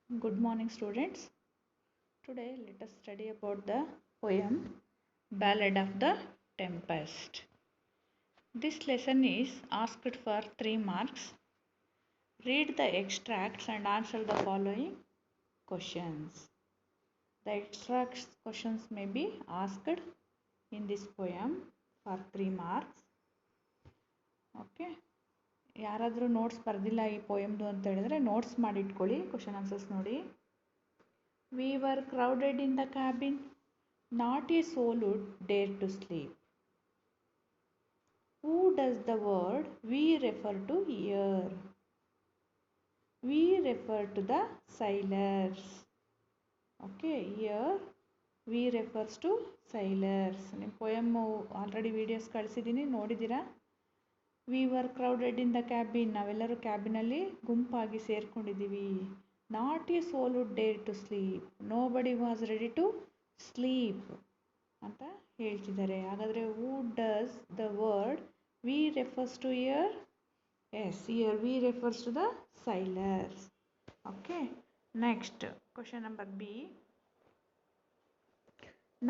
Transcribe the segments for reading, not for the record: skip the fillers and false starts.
Good morning, students. Today, let us study about the poem Ballad of the Tempest. This lesson is asked for 3 marks. Read the extracts and answer the following questions. The extracts questions may be asked in this poem for 3 marks. Okay. ಯಾರಾದರೂ notes ಬರೆದಿಲ್ಲ ಈ ಪೋಯಮ್ದು ಅಂತ ಹೇಳಿದ್ರೆ notes ಮಾಡಿಟ್ಕೊಳ್ಳಿ. Question answers ನೋಡಿ. We were crowded in the cabin, not a soul would dare to sleep. Who does the word we refer to here? We refer to the sailors. Okay, here we refers to sailors. ನಿಮ್ಮ poem already videos ಕಳಿಸಿದ್ದೀನಿ, ನೋಡಿದ್ದೀರಾ? We were crowded in the cabin. ನಾವೆಲ್ಲರೂ ಕ್ಯಾಬಿನಲ್ಲಿ ಗುಂಪಾಗಿ ಸೇರ್ಕೊಂಡಿದ್ದೀವಿ. Not a soul would dare to sleep. Nobody was ready to sleep ಅಂತ ಹೇಳ್ತಿದ್ದಾರೆ. ಹಾಗಾದರೆ who does the word we refers to here? Yes, here we refers to the sailors. Okay, next question number B.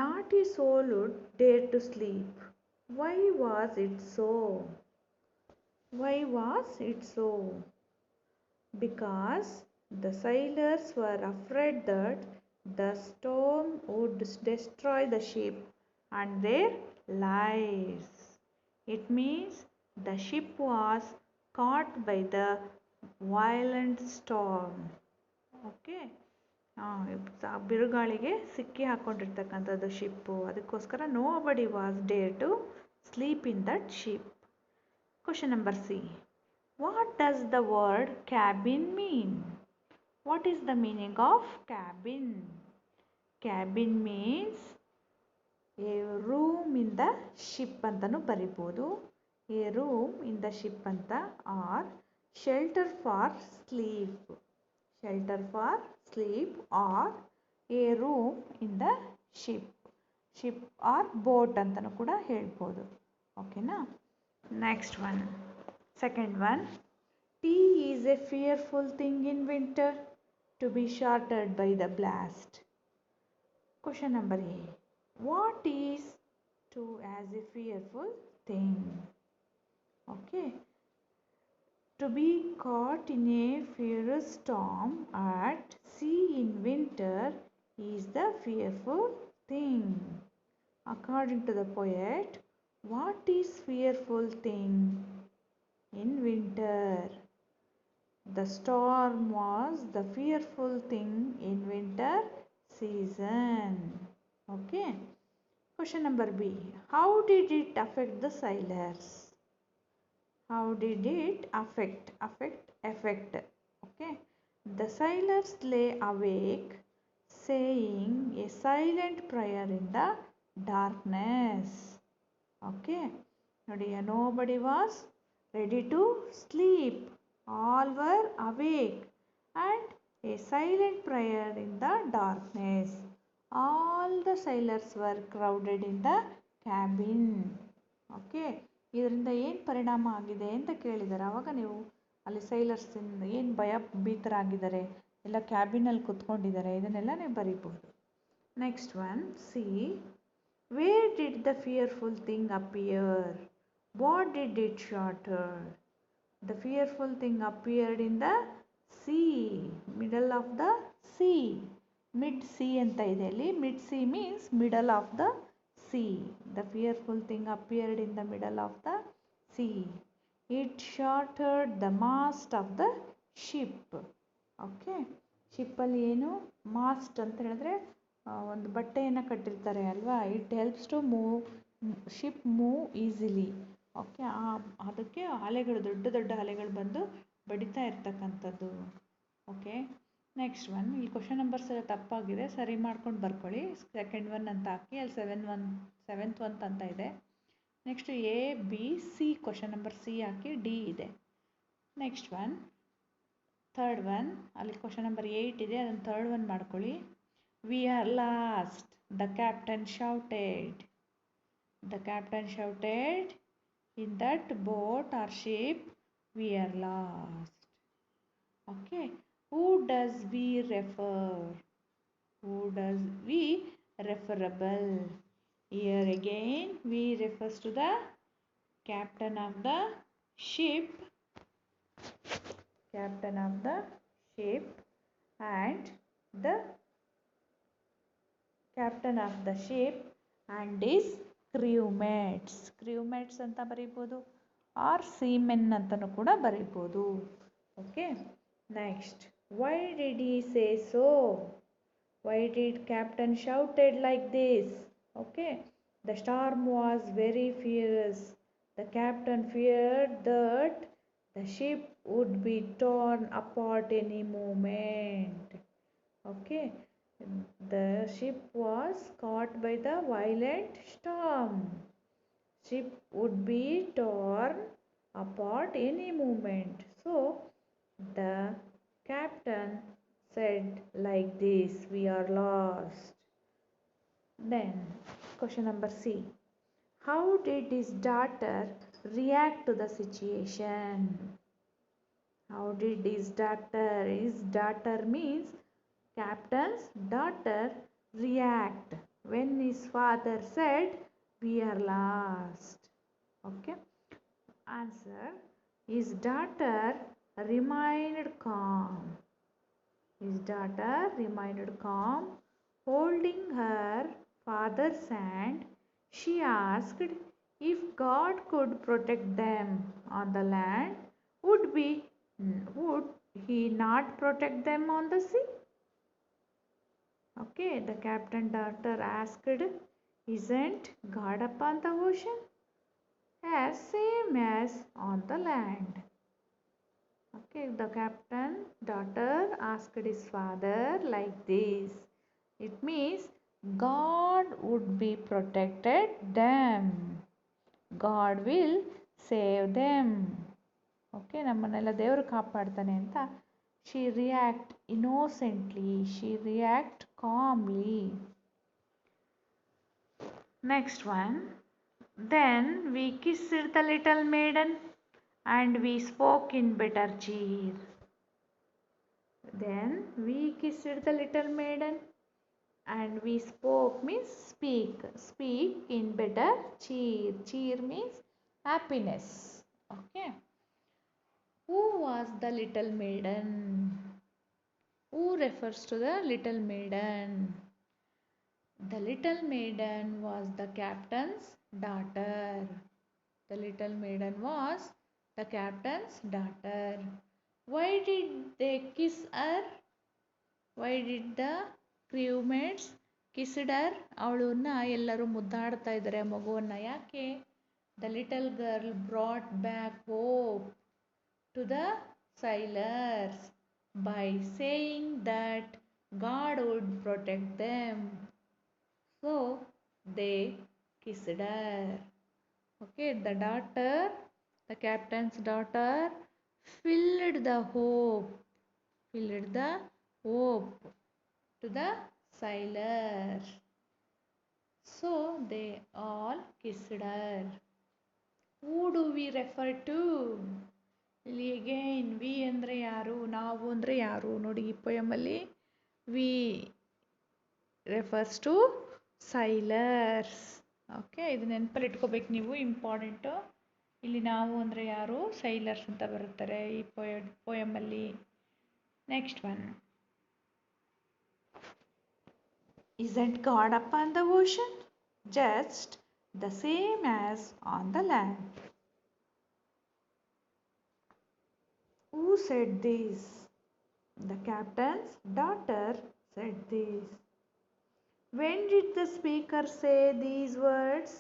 Not a soul would dare to sleep. Why was it so? Why was it so? Because the sailors were afraid that the storm would destroy the ship and their lives. It means the ship was caught by the violent storm. Okay. ಬಿರುಗಾಳಿಗೆ ಸಿಕ್ಕಿ ಹಾಕೊಂಡಿರ್ತಕ್ಕಂಥದ್ದು ship. ಅದಕ್ಕೋಸ್ಕರ nobody was dare to sleep in that ship. Question number C. What does the word cabin mean? What is the meaning of cabin? Cabin means a room in the ship ಅಂತನೂ ಬರಿಬೋದು. A room in the ship ಅಂತ, or shelter for sleep. Shelter for sleep or a room in the ship. Ship or boat ಅಂತನೂ ಕೂಡ ಹೇಳ್ಬೋದು. ಓಕೆನಾ? Next one. Second one. Tea is a fearful thing in winter, to be shattered by the blast. Question number A. What is to as a fearful thing? Okay. To be caught in a furious storm at sea in winter is the fearful thing. According to the poet, what is fearful thing in winter? The storm was the fearful thing in winter season. Okay. Question number B. How did it affect the sailors? How did it affect? Affect. Okay. The sailors lay awake saying a silent prayer in the darkness. Okay. Nobody was ready to sleep. All were awake and a silent prayer in the darkness. All the sailors were crowded in the cabin. Okay. ಇದರಿಂದ ಏನು ಪರಿಣಾಮ ಆಗಿದೆ ಅಂತ ಕೇಳಿದ್ದಾರೆ. ಆವಾಗ ನೀವು ಅಲ್ಲಿ ಸೈಲರ್ಸಿಂದ ಏನು ಭಯ ಭೀತರಾಗಿದ್ದಾರೆ, ಎಲ್ಲ ಕ್ಯಾಬಿನಲ್ಲಿ ಕುತ್ಕೊಂಡಿದ್ದಾರೆ, ಇದನ್ನೆಲ್ಲ ನೀವು ಬರೀಬಹುದು. Next one C. Where did the fearful thing appear? What did it shatter? The fearful thing appeared in the sea, middle of the sea. Mid sea ಅಂತ ಇದೆ ಅಲ್ಲಿ. Mid sea means middle of the sea. The fearful thing appeared in the middle of the sea. It shattered the mast of the ship. Okay. ಶಿಪ್ಪಲ್ಲಿ ಏನು mast ಅಂತ ಹೇಳಿದ್ರೆ ಒಂದು ಬಟ್ಟೆಯನ್ನು ಕಟ್ಟಿರ್ತಾರೆ ಅಲ್ವಾ. It helps to move ship move easily. Okay. ಅದಕ್ಕೆ ಅಲೆಗಳು, ದೊಡ್ಡ ದೊಡ್ಡ ಅಲೆಗಳು ಬಂದು ಬಡಿತಾ ಇರ್ತಕ್ಕಂಥದ್ದು. ಓಕೆ. Next one. ಈ ಕ್ವಶನ್ ನಂಬರ್ಸ್ ತಪ್ಪಾಗಿದೆ, ಸರಿ ಮಾಡ್ಕೊಂಡು ಬರ್ಕೊಳ್ಳಿ. ಸೆಕೆಂಡ್ ಒನ್ ಅಂತ ಹಾಕಿ ಅಲ್ಲಿ ಸೆವೆಂತ್ ಒನ್ ಅಂತ ಇದೆ. Next A B C, question number C hockey D ಇದೆ. ನೆಕ್ಸ್ಟ್ ಒನ್ ಥರ್ಡ್ ಒನ್, ಅಲ್ಲಿ ಕ್ವಶನ್ ನಂಬರ್ 8 ಇದೆ, ಅದನ್ನು ಥರ್ಡ್ ಒನ್ ಮಾಡ್ಕೊಳ್ಳಿ. V are lost, the captain shouted. The captain shouted, in that boat or ship we are lost. Okay. Who does we refer? Who does we referable? Here again, we refers to the captain of the ship, captain of the ship, and the captain of the ship and his crewmates. Crewmates ಅಂತ ಬರೀಬೋದು or seamen ಅಂತನೂ ಕೂಡ ಬರೀಬೋದು. Okay. Next, why did he say so? Why did captain shouted like this? Okay. The storm was very fierce. The captain feared that the ship would be torn apart any moment. Okay. The ship was caught by the violent storm. Ship would be torn apart any moment. So the captain said like this, we are lost. Then question number C. How did his daughter react to the situation? How did his daughter means captain's daughter react when his father said we are lost? Okay. Answer. His daughter remained calm. His daughter remained calm. Holding her father's hand, she asked if God could protect them on the land, would he not protect them on the sea? Okay, the captain daughter asked, isn't God upon the ocean as same as on the land? Okay, the captain daughter asked his father like this. It means God would be protected them. God will save them. Okay, ನಮ್ಮನ್ನೆಲ್ಲ ದೇವರು ಕಾಪಾಡ್ತಾನೆ ಅಂತ she react innocently, she react calmly. Next one. Then we kissed the little maiden and we spoke in better cheer. Then we kissed the little maiden and we spoke means speak in better cheer. Cheer means happiness. Okay. Who was the little maiden? Who refers to the little maiden? The little maiden was the captain's daughter. The little maiden was the captain's daughter. Why did they kiss her? Why did the crewmates kissed her? ಅವಳನ್ನ ಎಲ್ಲರೂ ಮುದ್ದಾಡ್ತಾ ಇದ್ದಾರೆ ಮಗುವನ್ನ. ಯಾಕೆ? The little girl brought back hope to the sailors by saying that God would protect them. So they kissed her. Okay, the daughter, the captain's daughter filled the hope to the sailors. So they all kissed her. Who do we refer to? ಇಲ್ಲಿ again we ಅಂದರೆ ಯಾರು, ನಾವು ಅಂದರೆ ಯಾರು ನೋಡಿ. ಈ ಪೊಯಮಲ್ಲಿ we refers to sailors. Okay, ಇದು ನೆನಪಲ್ಲಿ ಇಟ್ಕೋಬೇಕು ನೀವು, ಇಂಪಾರ್ಟೆಂಟು. ಇಲ್ಲಿ ನಾವು ಅಂದರೆ ಯಾರು, ಸೈಲರ್ಸ್ ಅಂತ ಬರುತ್ತಾರೆ ಈ ಪೊಯಮಲ್ಲಿ. Next one. Isn't God upon the ocean just the same as on the land? Who said this? The captain's daughter said this. When did the speaker say these words?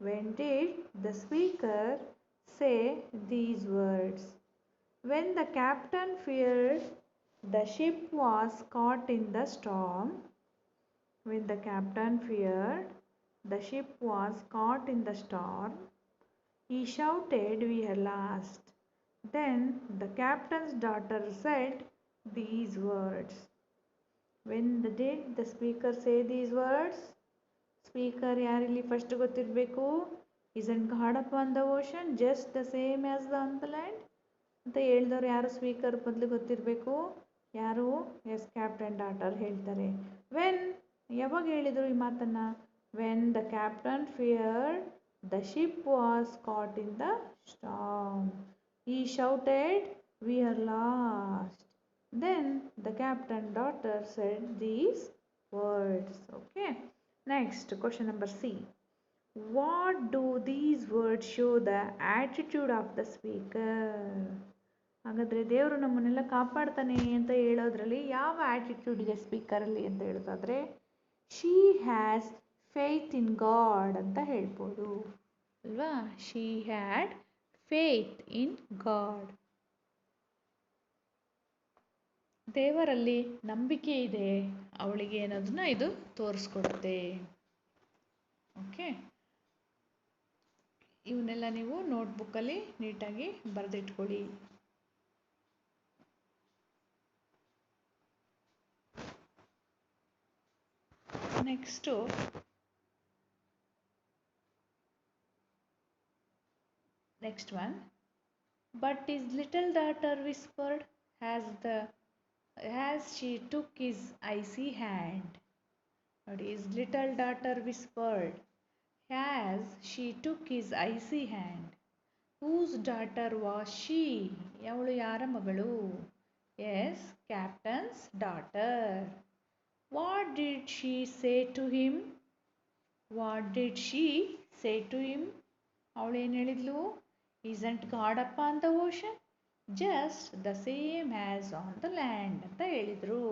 When did the speaker say these words? When the captain feared the ship was caught in the storm. When the captain feared the ship was caught in the storm, he shouted, we are lost. Then the captain's daughter said these words. When did the speaker say these words? Speaker ಯಾರಿಲ್ಲಿ first ಗೊತ್ತಿರಬೇಕು. Isn't God upon the ocean just the same as on the land? ಅಂತ ಹೇಳಿದವ್ರು ಯಾರು? Speaker ಬದಲು ಗೊತ್ತಿರಬೇಕು. ಯಾರು? S, captain daughter ಹೇಳ್ತಾರೆ. When, ಯಾವಾಗ ಹೇಳಿದರು ಈ ಮಾತನ್ನು? When the captain feared the ship was cot in the storm. He shouted, "We are lost." Then the captain daughter said these words. Okay. Next, question number C. What do these words show the attitude of the speaker? ಹಾಗಾದರೆ ದೇವರು ನಮ್ಮನ್ನೆಲ್ಲ ಕಾಪಾಡ್ತಾನೆ ಅಂತ ಹೇಳೋದ್ರಲ್ಲಿ ಯಾವ attitude ಇದೆ ಸ್ಪೀಕರಲ್ಲಿ ಅಂತ ಹೇಳೋದಾದರೆ, she has faith in god ಅಂತ ಹೇಳ್ಬೋದು ಅಲ್ವಾ? She had faith in god. ದೇವರಲ್ಲಿ ನಂಬಿಕೆ ಇದೆ ಅವಳಿಗೆ ಅನ್ನೋದನ್ನ ಇದು ತೋರಿಸ್ಕೊಡುತ್ತೆ. ಓಕೆ, ಇವನ್ನೆಲ್ಲ ನೀವು ನೋಟ್ಬುಕ್ಕಲ್ಲಿ ನೀಟಾಗಿ ಬರೆದಿಟ್ಕೊಳ್ಳಿ. Next one. But his little daughter whispered as she took his icy hand. But his little daughter whispered as she took his icy hand. Whose daughter was she? Yavulu yara magalu? Yes, captain's daughter. What did she say to him? What did she say to him? ಅವಳು ಏನು ಹೇಳಿದ್ಲು? Isn't God up on the ocean? Just the same as on the land ಅಂತ ಹೇಳಿದ್ರು.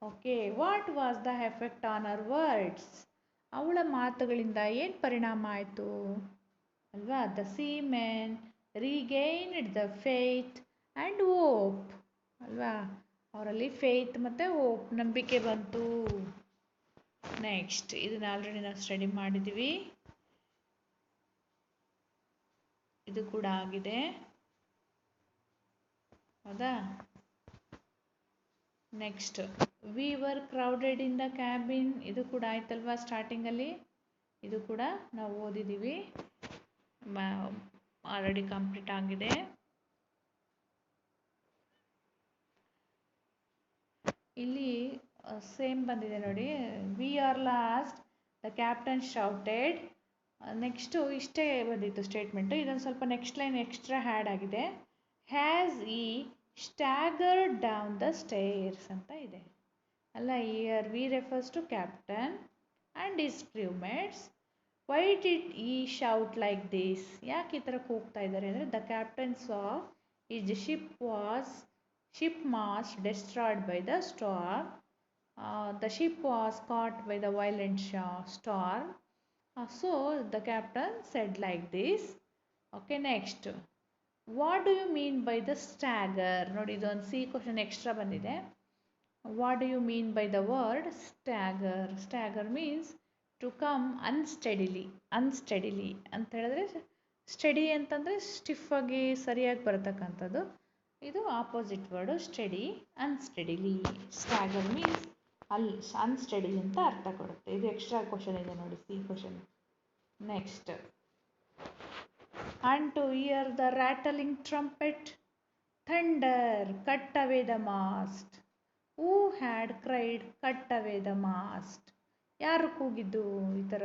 Okay, what was the effect on ಅವರ್ words? ಅವಳ ಮಾತುಗಳಿಂದ ಏನು ಪರಿಣಾಮ ಆಯಿತು ಅಲ್ವಾ? The seamen regained the faith and hope ಅಲ್ವಾ? ಅವರಲ್ಲಿ ಫೇತ್ ಮತ್ತು ಹೋಪ್, ನಂಬಿಕೆ ಬಂತು. ನೆಕ್ಸ್ಟ್, ಇದನ್ನು ಆಲ್ರೆಡಿ ನಾವು ಸ್ಟಡಿ ಮಾಡಿದ್ದೀವಿ, ಇದು ಕೂಡ ಆಗಿದೆ ಹೌದಾ? Next, we were crowded in the cabin, ಇದು ಕೂಡ ಆಯ್ತಲ್ವಾ ಸ್ಟಾರ್ಟಿಂಗಲ್ಲಿ? ಇದು ಕೂಡ ನಾವು ಓದಿದ್ದೀವಿ, ಆಲ್ರೆಡಿ ಕಂಪ್ಲೀಟ್ ಆಗಿದೆ. ಇಲ್ಲಿ ಸೇಮ್ ಬಂದಿದೆ ನೋಡಿ, we are lost the captain shouted. Next ಇಷ್ಟೇ ಬಂದಿತ್ತು ಸ್ಟೇಟ್ಮೆಂಟು, ಇದೊಂದು ಸ್ವಲ್ಪ ನೆಕ್ಸ್ಟ್ ಲೈನ್ ಎಕ್ಸ್ಟ್ರಾ ಹ್ಯಾಡ್ ಆಗಿದೆ. As he staggered down the stairs ಅಂತ ಇದೆ ಅಲ್ಲ? Here we refers to captain and his crewmates. Why did he shout like this? ಯಾಕೆ ಈ ಥರ ಕೂಗ್ತಾ ಇದ್ದಾರೆ ಅಂದರೆ, the captain saw his ship mast destroyed by the storm. The ship was caught by the violent storm. So the captain said like this. Okay, next. What do you mean by the stagger? ನೋಡಿ, ಇದೊಂದು C question extra ಬಂದಿದೆ. What do you mean by the word stagger? Stagger means to come unsteadily ಅಂತ ಹೇಳಿದ್ರೆ, study ಅಂತಂದರೆ ಸ್ಟಿಫಾಗಿ ಸರಿಯಾಗಿ ಬರತಕ್ಕಂಥದ್ದು. ಇದು opposite word, steady, unsteadily. Stagger means unsteady ಅಂತ ಅರ್ಥ ಕೊಡುತ್ತೆ. ಇದು ಎಕ್ಸ್ಟ್ರಾ ಕ್ವಶನ್ ಇದೆ ನೋಡಿ, C question. Next, and to hear the rattling trumpet, thunder, cut away the mast. Who had cried, cut away the mast? ಯಾರು ಕೂಗಿದ್ದು ಈ ಥರ?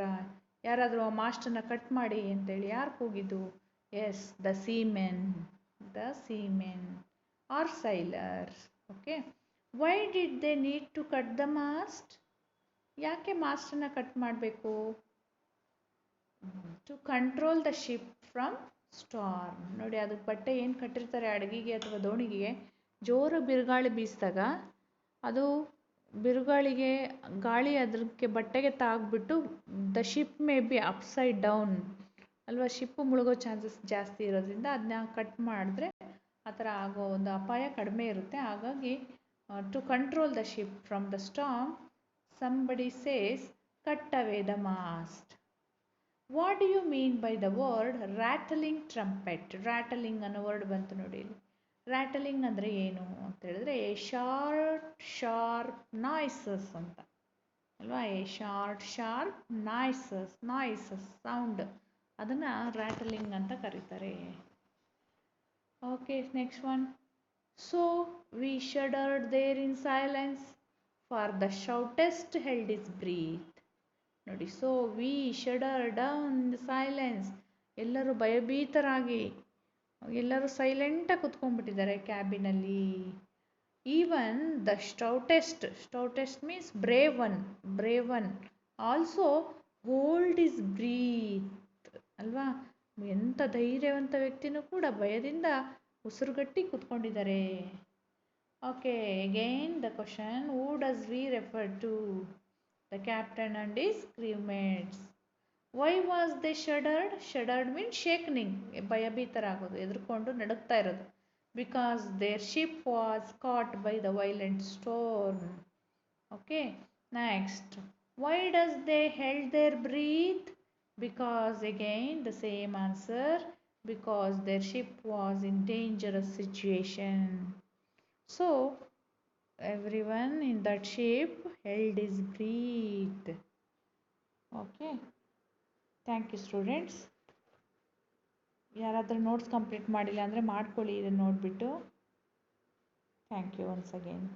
ಯಾರಾದರೂ ಆ ಮಾಸ್ಟನ್ನು ಕಟ್ ಮಾಡಿ ಅಂತೇಳಿ ಯಾರು ಕೂಗಿದ್ದು? Yes, the seamen or sailors. Okay, why did they need to cut the mast? ಯಾಕೆ ಮಾಸ್ಟನ್ನು ಕಟ್ ಮಾಡಬೇಕು? To control the ship from storm. ನೋಡಿ, ಅದಕ್ಕೆ ಬಟ್ಟೆ ಏನು ಕಟ್ಟಿರ್ತಾರೆ ಹಡಗಿಗೆ ಅಥವಾ ದೋಣಿಗೆ, ಜೋರು ಬಿರುಗಾಳಿ ಬೀಸಿದಾಗ ಅದು ಬಿರುಗಾಳಿಗೆ ಗಾಳಿ ಅದಕ್ಕೆ ಬಟ್ಟೆಗೆ ತಾಗ್ಬಿಟ್ಟು the ship may be upside down ಅಲ್ವಾ? ಶಿಪ್ಪು ಮುಳುಗೋ ಚಾನ್ಸಸ್ ಜಾಸ್ತಿ ಇರೋದ್ರಿಂದ ಅದನ್ನ ಕಟ್ ಮಾಡಿದ್ರೆ ಆ ಥರ ಆಗೋ ಒಂದು ಅಪಾಯ ಕಡಿಮೆ ಇರುತ್ತೆ. ಹಾಗಾಗಿ to control the ship from the storm, somebody says cut away the mast. What do you mean by the word rattling trumpet? Rattling ಅನ್ನೋ ವರ್ಡ್ ಬಂತು ನೋಡಿ ಇಲ್ಲಿ. ರ್ಯಾಟಲಿಂಗ್ ಅಂದರೆ ಏನು ಅಂತ ಹೇಳಿದ್ರೆ, ಎ ಶಾರ್ಪ್ ನಾಯ್ಸಸ್ ಅಂತ ಅಲ್ವಾ? ಎ ಶಾರ್ಪ್ ನಾಯ್ಸಸ್ ಸೌಂಡ್, ಅದನ್ನು ರ್ಯಾಟಲಿಂಗ್ ಅಂತ ಕರೀತಾರೆ. Okay, next one. So we shuddered there in silence, for the shoutest held his breath. ನೋಡಿ, so we shudder down in silence, ಎಲ್ಲರೂ ಭಯಭೀತರಾಗಿ ಎಲ್ಲರೂ ಸೈಲೆಂಟಾಗಿ ಕುತ್ಕೊಂಡ್ಬಿಟ್ಟಿದ್ದಾರೆ ಕ್ಯಾಬಿನಲ್ಲಿ. Even the stoutest means brave one also hold his breath ಅಲ್ವಾ. ಎಂಥ ಧೈರ್ಯವಂತ ವ್ಯಕ್ತಿನೂ ಕೂಡ ಭಯದಿಂದ ಉಸಿರುಗಟ್ಟಿ ಕುತ್ಕೊಂಡಿದ್ದಾರೆ. Okay, again the question, who does we refer to? The captain and his crewmates. Why was they shuddered? Shuddered means shaking, ಭಯಭೀತರಾಗೋದು, ಎದುರ್ಕೊಂಡು ನಡುಗ್ತಾ ಇರೋದು. Because their ship was caught by the violent storm. Okay, next. Why does they held their breath? Because again the same answer, because their ship was in dangerous situation. So everyone in that ship held his breath. Okay, thank you students. ಯಾರಾದರೂ notes complete ಮಾಡಿಲ್ಲ ಅಂದರೆ ಮಾಡ್ಕೊಳ್ಳಿ ಇದನ್ನು ನೋಡಿಬಿಟ್ಟು. Thank you once again.